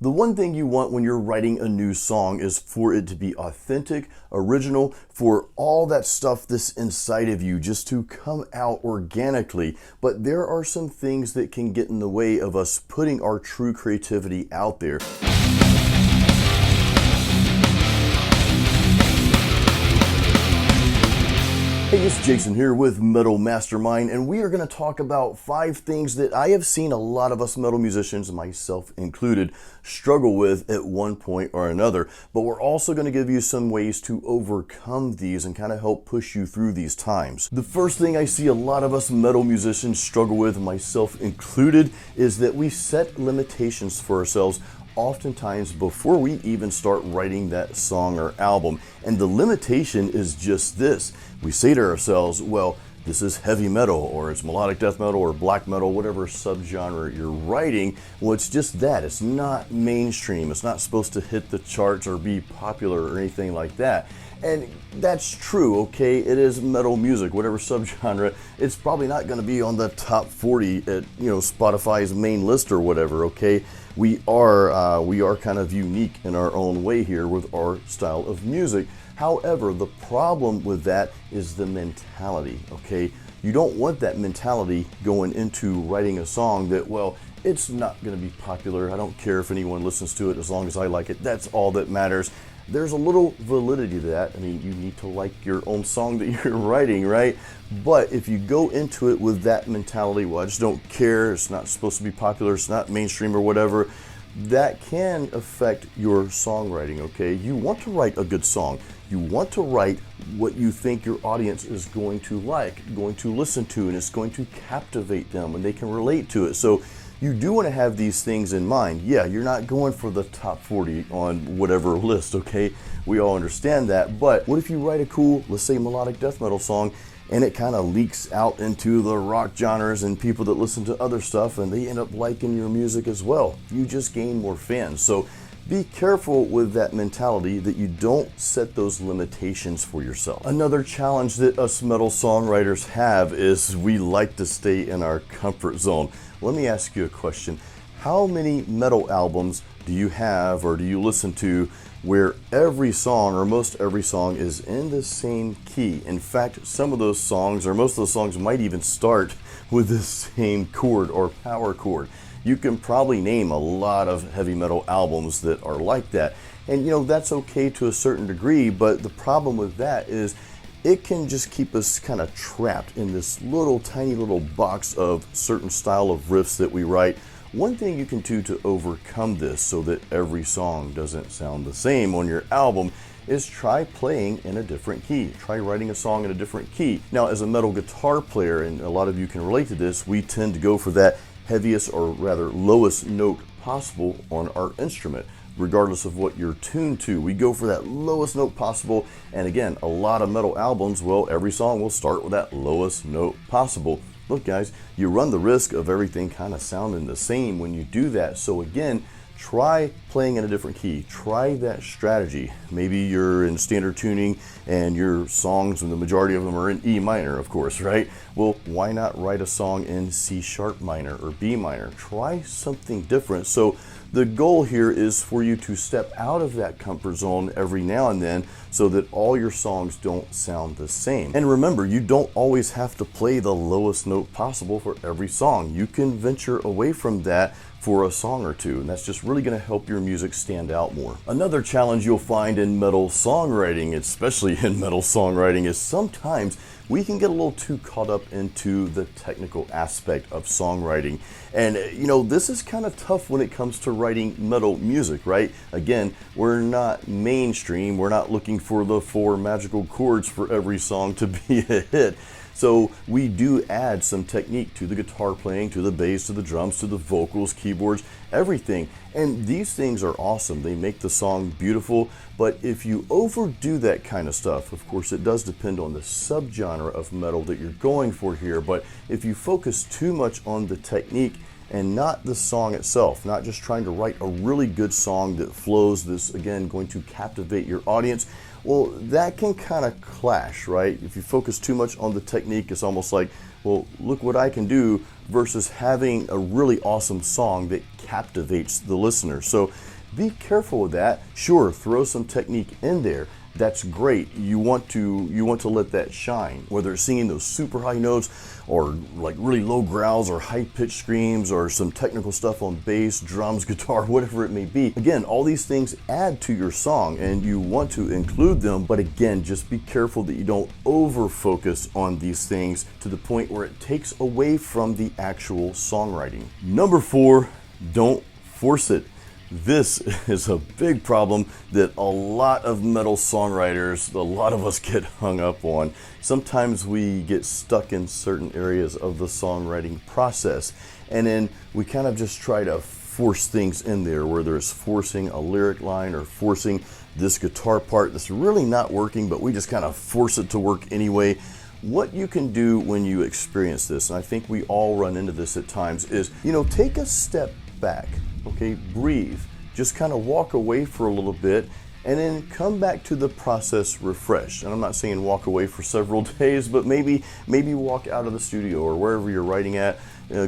The one thing you want when you're writing a new song is for it to be authentic, original, for all that stuff that's inside of you just to come out organically. But there are some things that can get in the way of us putting our true creativity out there. Hey, it's Jason here with Metal Mastermind, and we are going to talk about 5 things that I have seen a lot of us metal musicians, myself included, struggle with at one point or another. But we're also going to give you some ways to overcome these and kind of help push you through these times. The first thing I see a lot of us metal musicians struggle with, myself included, is that we set limitations for ourselves oftentimes before we even start writing that song or album. And the limitation is just this. We say to ourselves, well, this is heavy metal, or it's melodic death metal, or black metal, whatever subgenre you're writing. Well, it's just that. It's not mainstream. It's not supposed to hit the charts or be popular or anything like that. And that's true, okay? It is metal music, whatever subgenre. It's probably not going to be on the top 40 at Spotify's main list or whatever, okay? We are kind of unique in our own way here with our style of music. However, the problem with that is the mentality, okay? You don't want that mentality going into writing a song that, well, it's not going to be popular. I don't care if anyone listens to it as long as I like it. That's all that matters. There's a little validity to that. I mean, you need to like your own song that you're writing, right? But if you go into it with that mentality, well, I just don't care, it's not supposed to be popular, it's not mainstream or whatever, that can affect your songwriting, okay? You want to write a good song. You want to write what you think your audience is going to like, going to listen to, and it's going to captivate them and they can relate to it. So you do want to have these things in mind. Yeah, you're not going for the top 40 on whatever list, okay? We all understand that. But what if you write a cool, let's say, melodic death metal song, and it kind of leaks out into the rock genres and people that listen to other stuff, and they end up liking your music as well? You just gain more fans. So be careful with that mentality that you don't set those limitations for yourself. Another challenge that us metal songwriters have is we like to stay in our comfort zone. Let me ask you a question. How many metal albums do you have or do you listen to where every song or most every song is in the same key? In fact, some of those songs or most of those songs might even start with the same chord or power chord. You can probably name a lot of heavy metal albums that are like that. And that's okay to a certain degree, but the problem with that is it can just keep us kind of trapped in this little tiny little box of certain style of riffs that we write. One thing you can do to overcome this so that every song doesn't sound the same on your album is try playing in a different key. Try writing a song in a different key. Now, as a metal guitar player, and a lot of you can relate to this, we tend to go for that heaviest or rather lowest note possible on our instrument. Regardless of what you're tuned to, we go for that lowest note possible. And again, a lot of metal albums, well, every song will start with that lowest note possible. Look, guys, you run the risk of everything kind of sounding the same when you do that. So again, try playing in a different key. Try that strategy. Maybe you're in standard tuning and your songs, and the majority of them are in E minor, of course, right? Well, why not write a song in C sharp minor or B minor? Try something different. So the goal here is for you to step out of that comfort zone every now and then so that all your songs don't sound the same. And remember, you don't always have to play the lowest note possible for every song. You can venture away from that for a song or two, and that's just really going to help your music stand out more. Another challenge you'll find in metal songwriting, especially in metal songwriting, is sometimes we can get a little too caught up into the technical aspect of songwriting. And this is kind of tough when it comes to writing metal music, right? Again, we're not mainstream. We're not looking for the 4 magical chords for every song to be a hit. So we do add some technique to the guitar playing, to the bass, to the drums, to the vocals, keyboards, everything. And these things are awesome. They make the song beautiful. But if you overdo that kind of stuff, of course, it does depend on the subgenre of metal that you're going for here. But if you focus too much on the technique and not the song itself, not just trying to write a really good song that flows, this, again, going to captivate your audience, well, that can kind of clash, right? If you focus too much on the technique, it's almost like, well, look what I can do, versus having a really awesome song that captivates the listener. So be careful with that. Sure, throw some technique in there. That's great. You want to let that shine, whether it's singing those super high notes or like really low growls or high pitched screams or some technical stuff on bass, drums, guitar, whatever it may be. Again, all these things add to your song and you want to include them, but again, just be careful that you don't over focus on these things to the point where it takes away from the actual songwriting. Number 4, don't force it. This is a big problem that a lot of metal songwriters, a lot of us get hung up on. Sometimes we get stuck in certain areas of the songwriting process, and then we kind of just try to force things in there, whether it's forcing a lyric line or forcing this guitar part that's really not working, but we just kind of force it to work anyway. What you can do when you experience this, and I think we all run into this at times, is, take a step back. Okay, breathe, just kind of walk away for a little bit and then come back to the process refreshed. And I'm not saying walk away for several days, but maybe walk out of the studio or wherever you're writing at,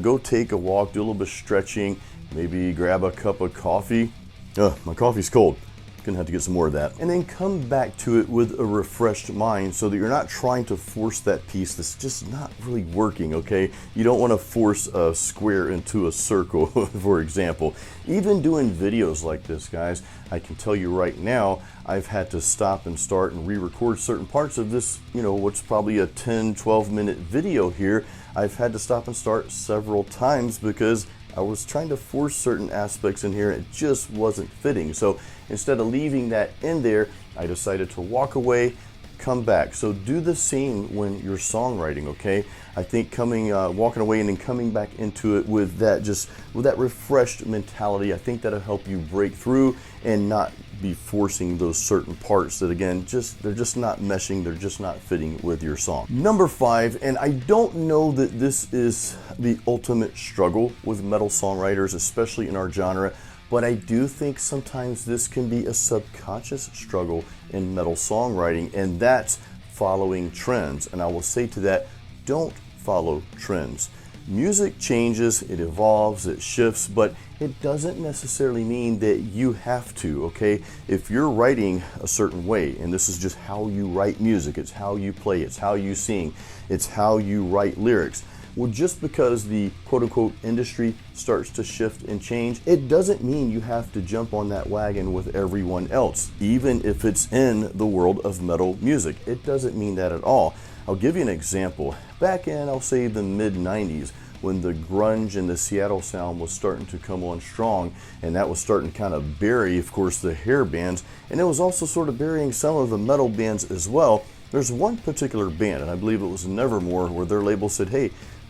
go take a walk, do a little bit of stretching, maybe grab a cup of coffee. My coffee's cold. Gonna have to get some more of that. And then come back to it with a refreshed mind so that you're not trying to force that piece that's just not really working, okay? You don't want to force a square into a circle, for example. Even doing videos like this, guys, I can tell you right now, I've had to stop and start and re-record certain parts of this, what's probably a 10, 12-minute video here. I've had to stop and start several times because I was trying to force certain aspects in here and it just wasn't fitting. So instead of leaving that in there, I decided to walk away, come back. So do the same when you're songwriting, okay? I think walking away and then coming back into it with that refreshed mentality, I think that'll help you break through and not be forcing those certain parts that, again, they're just not meshing, they're just not fitting with your song. Number 5, and I don't know that this is the ultimate struggle with metal songwriters, especially in our genre, but I do think sometimes this can be a subconscious struggle in metal songwriting, and that's following trends. And I will say to that, don't follow trends. Music changes, it evolves, it shifts, but it doesn't necessarily mean that you have to, okay? If you're writing a certain way, and this is just how you write music, it's how you play, it's how you sing, it's how you write lyrics. Well, just because the quote-unquote industry starts to shift and change, it doesn't mean you have to jump on that wagon with everyone else, even if it's in the world of metal music. It doesn't mean that at all. I'll give you an example. Back in, I'll say, the mid-90s, when the grunge and the Seattle sound was starting to come on strong, and that was starting to kind of bury, of course, the hair bands, and it was also sort of burying some of the metal bands as well. There's one particular band, and I believe it was Nevermore, where their label said, hey,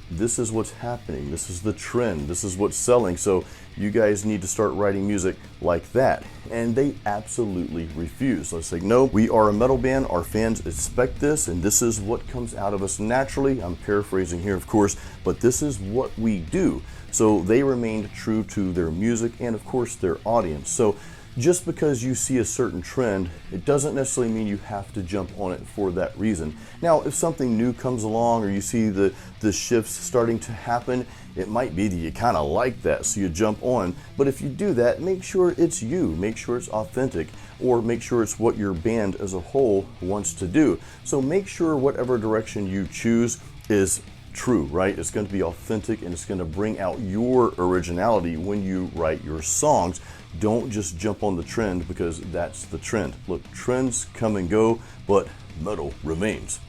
this is what's happening, this is the trend, this is what's selling, so you guys need to start writing music like that. And they absolutely refused. Let's say, no, we are a metal band, our fans expect this, and this is what comes out of us naturally. I'm paraphrasing here, of course, but this is what we do. So they remained true to their music and, of course, their audience. So just because you see a certain trend, it doesn't necessarily mean you have to jump on it for that reason. Now, if something new comes along or you see the shifts starting to happen, it might be that you kind of like that, so you jump on. But if you do that, make sure it's you, make sure it's authentic, or make sure it's what your band as a whole wants to do. So make sure whatever direction you choose is true, right? It's going to be authentic and it's going to bring out your originality when you write your songs. Don't just jump on the trend because that's the trend. Look, trends come and go, but metal remains.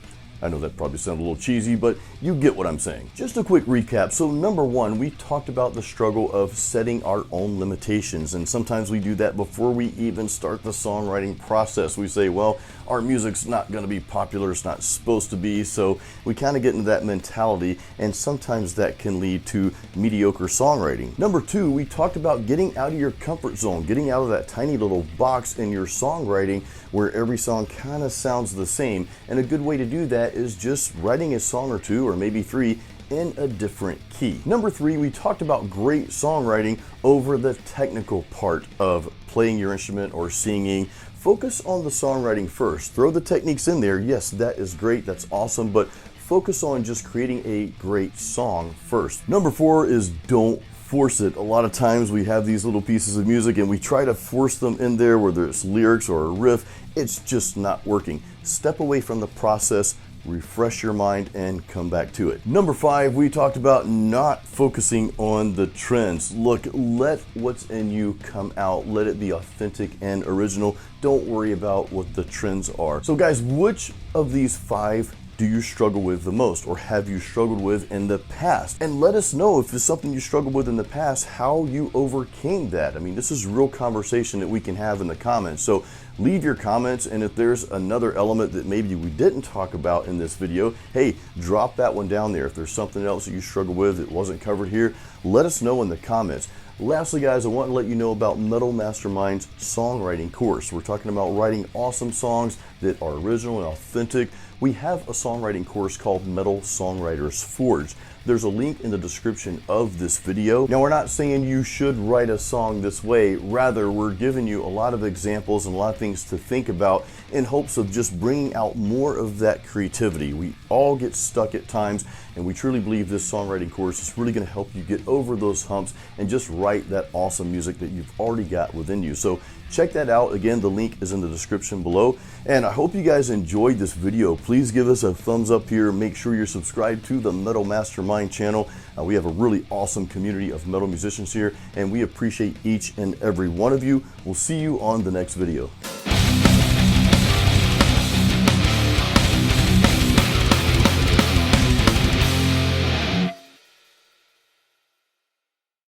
I know that probably sounds a little cheesy, but you get what I'm saying. Just a quick recap. So number 1, we talked about the struggle of setting our own limitations, and sometimes we do that before we even start the songwriting process. We say, well, our music's not going to be popular, it's not supposed to be, so we kind of get into that mentality, and sometimes that can lead to mediocre songwriting. Number 2, we talked about getting out of your comfort zone, getting out of that tiny little box in your songwriting where every song kind of sounds the same, and a good way to do that is just writing a song or 2 or maybe 3 in a different key. Number 3, we talked about great songwriting over the technical part of playing your instrument or singing. Focus on the songwriting first. Throw the techniques in there. Yes, that is great. That's awesome. But focus on just creating a great song first. Number 4 is don't force it. A lot of times we have these little pieces of music and we try to force them in there, whether it's lyrics or a riff. It's just not working. Step away from the process, refresh your mind, and come back to it. Number 5, we talked about not focusing on the trends. Look, let what's in you come out. Let it be authentic and original. Don't worry about what the trends are. So guys, which of these 5 do you struggle with the most, or have you struggled with in the past? And let us know if it's something you struggled with in the past, how you overcame that. I mean, this is real conversation that we can have in the comments. So leave your comments, and if there's another element that maybe we didn't talk about in this video, hey, drop that one down there. If there's something else that you struggle with that wasn't covered here, let us know in the comments. Lastly, guys, I want to let you know about Metal Mastermind's songwriting course. We're talking about writing awesome songs that are original and authentic. We have a songwriting course called Metal Songwriters Forged. There's a link in the description of this video. Now, we're not saying you should write a song this way. Rather, we're giving you a lot of examples and a lot of things to think about in hopes of just bringing out more of that creativity. We all get stuck at times, and we truly believe this songwriting course is really going to help you get over those humps and just write that awesome music that you've already got within you. So check that out. Again, the link is in the description below. And I hope you guys enjoyed this video. Please give us a thumbs up here. Make sure you're subscribed to the Metal Mastermind channel. We have a really awesome community of metal musicians here, and we appreciate each and every one of you. We'll see you on the next video.